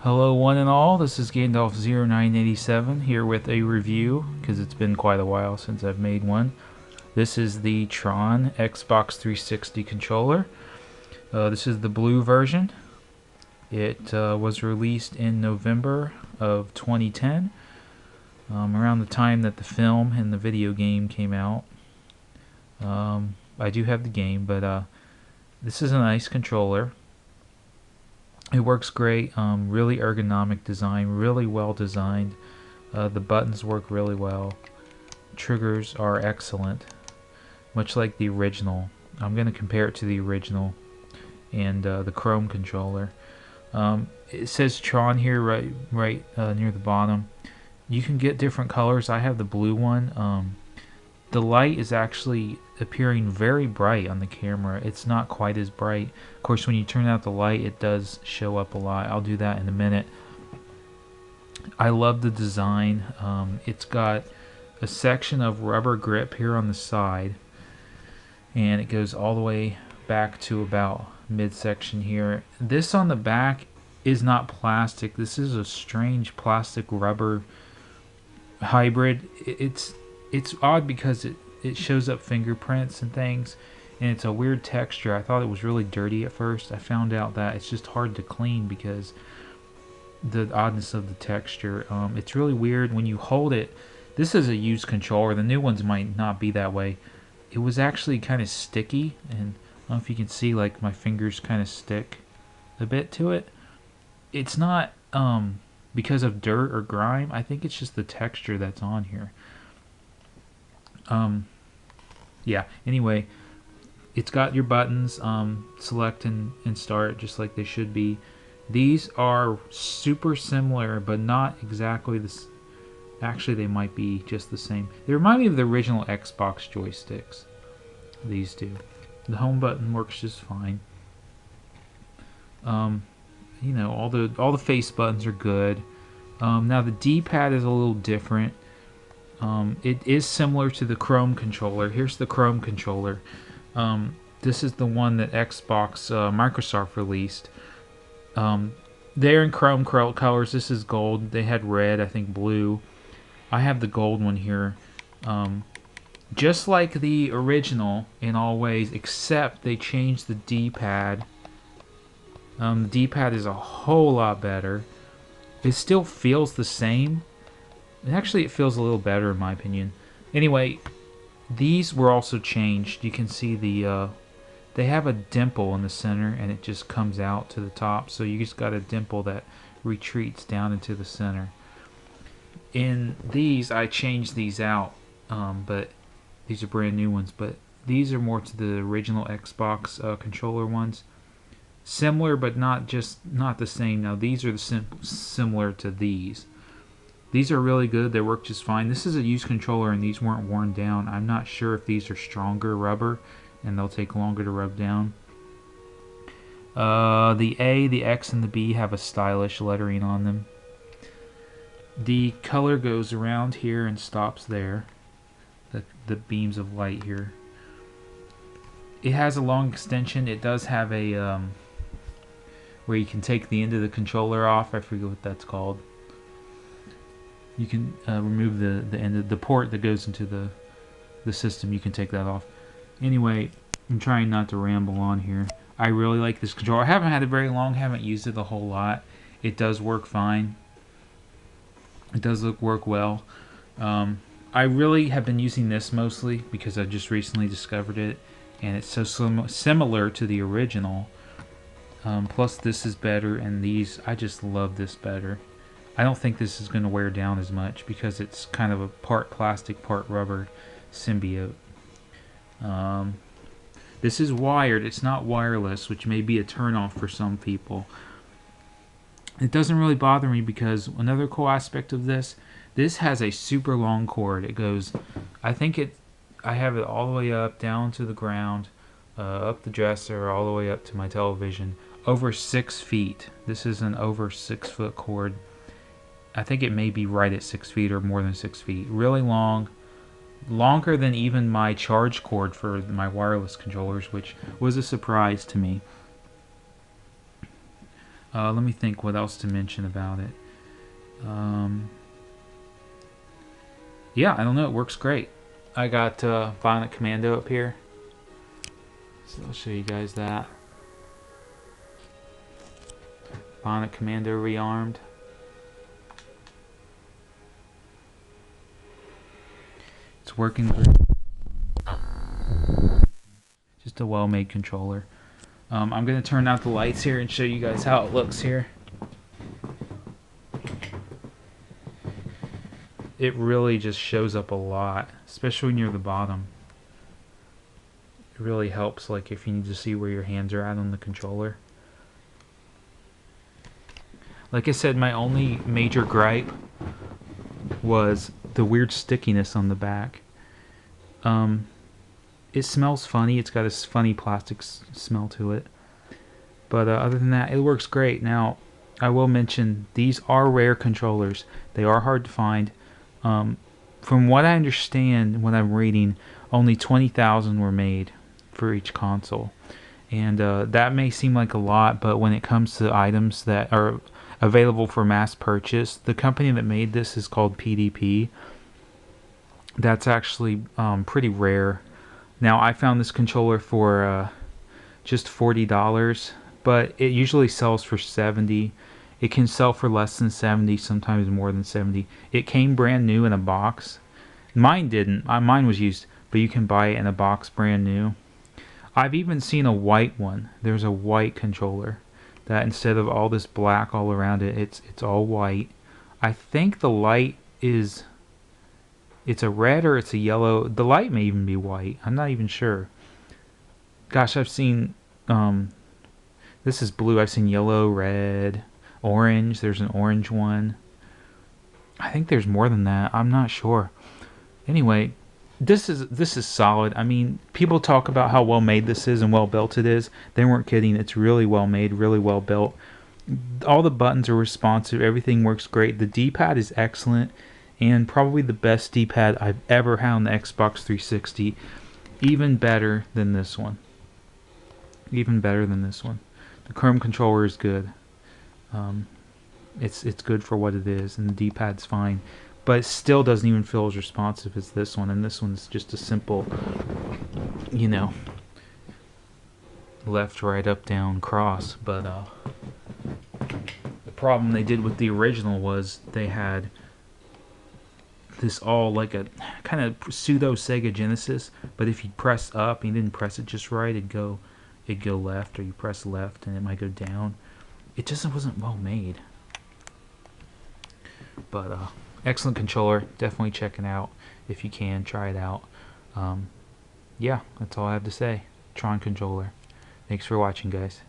Hello one and all, this is Gandalf0987 here with a review, because it's been quite a while since I've made one. This is the Tron Xbox 360 controller. This is the blue version. It was released in November of 2010, around the time that the film and the video game came out. I do have the game, but this is a nice controller. It works great, really ergonomic design, really well designed. The buttons work really well. Triggers are excellent, much like the original. I'm going to compare it to the original and the Chrome controller. It says Tron here right near the bottom. You can get different colors. I have the blue one. The light is actually appearing very bright on the camera. It's not quite as bright. Of course, when you turn out the light, it does show up a lot. I'll do that in a minute. I love the design. It's got a section of rubber grip here on the side, and it goes all the way back to about midsection here. This on the back is not plastic. This is a strange plastic rubber hybrid. It's odd because it shows up fingerprints and things, and it's a weird texture. I thought it was really dirty at first. I found out that it's just hard to clean because the oddness of the texture. It's really weird when you hold it. This is a used controller. The new ones might not be that way. It was actually kind of sticky, and I don't know if you can see, like, my fingers kind of stick a bit to it. It's not because of dirt or grime. I think it's just the texture that's on here. Yeah, anyway, it's got your buttons, select and start, just like they should be. These are super similar, but not exactly the actually they might be just the same. They remind me of the original Xbox joysticks. These do. The home button works just fine. You know, all the face buttons are good. Now the D-pad is a little different. It is similar to the Chrome controller. Here's the Chrome controller. This is the one that Xbox Microsoft released. They're in Chrome colors. This is gold. They had red, I think blue. I have the gold one here. Just like the original in all ways, except they changed the D-pad. The D-pad is a whole lot better. It still feels the same. Actually, it feels a little better in my opinion. Anyway, these were also changed. You can see they have a dimple in the center, and it just comes out to the top. So you just got a dimple that retreats down into the center. In these, I changed these out, but these are brand new ones. But these are more to the original Xbox controller ones. Similar, but not the same. Now these are similar to these. These are really good. They work just fine. This is a used controller, and these weren't worn down. I'm not sure if these are stronger rubber, and they'll take longer to rub down. The A, the X, and the B have a stylish lettering on them. The color goes around here and stops there. The beams of light here. It has a long extension. It does have a where you can take the end of the controller off. I forget what that's called. You can remove the end of the port that goes into the system. You can take that off. Anyway, I'm trying not to ramble on here. I really like this controller. I haven't had it very long. Haven't used it a whole lot. It does work fine. It does work well. I really have been using this mostly because I just recently discovered it, and it's so similar to the original. Plus, this is better, and these, I just love this better. I don't think this is going to wear down as much because it's kind of a part plastic, part rubber symbiote. This is wired. It's not wireless, which may be a turnoff for some people. It doesn't really bother me because another cool aspect of this has a super long cord. It goes, I have it all the way up, down to the ground, up the dresser, all the way up to my television. Over 6 feet. This is an over 6 foot cord. I think it may be right at 6 feet or more than 6 feet. Really long. Longer than even my charge cord for my wireless controllers, which was a surprise to me. Let me think what else to mention about it. Yeah, I don't know. It works great. I got Violent Commando up here. So I'll show you guys that. Violent Commando rearmed. It's working great. Just a well-made controller. I'm going to turn out the lights here and show you guys how it looks here. It really just shows up a lot, especially near the bottom. It really helps, like if you need to see where your hands are at on the controller. Like I said, my only major gripe was the weird stickiness on the back. It smells funny. It's got this funny plastic smell to it. But other than that, it works great. Now, I will mention, these are rare controllers. They are hard to find. From what I understand, when I'm reading, only 20,000 were made for each console. And that may seem like a lot, but when it comes to items that are available for mass purchase, the company that made this is called PDP. That's actually pretty rare. Now, I found this controller for just $40, but it usually sells for $70. It can sell for less than $70, sometimes more than $70. It came brand new in a box. Mine didn't. Mine was used, but you can buy it in a box brand new. I've even seen a white one. There's a white controller that instead of all this black all around it, it's all white. I think the light is... it's a red or it's a yellow. The light may even be white. I'm not even sure. Gosh, I've seen... this is blue. I've seen yellow, red, orange. There's an orange one. I think there's more than that. I'm not sure. Anyway, this is solid. I mean, people talk about how well made this is and well built it is. They weren't kidding. It's really well made, really well built. All the buttons are responsive. Everything works great. The D-pad is excellent, and probably the best D-pad I've ever had on the Xbox 360. Even better than this one. Even better than this one. The Chrome controller is good. It's good for what it is, and the D-pad's fine. But it still doesn't even feel as responsive as this one, and this one's just a simple, you know, left, right, up, down, cross. But the problem they did with the original was they had this all like a kind of pseudo Sega Genesis, but if you press up and you didn't press it just right, it'd go left, or you press left and it might go down. It just wasn't well made. But excellent controller, definitely check it out if you can. Try it out. Yeah, that's all I have to say. Tron Controller. Thanks for watching, guys.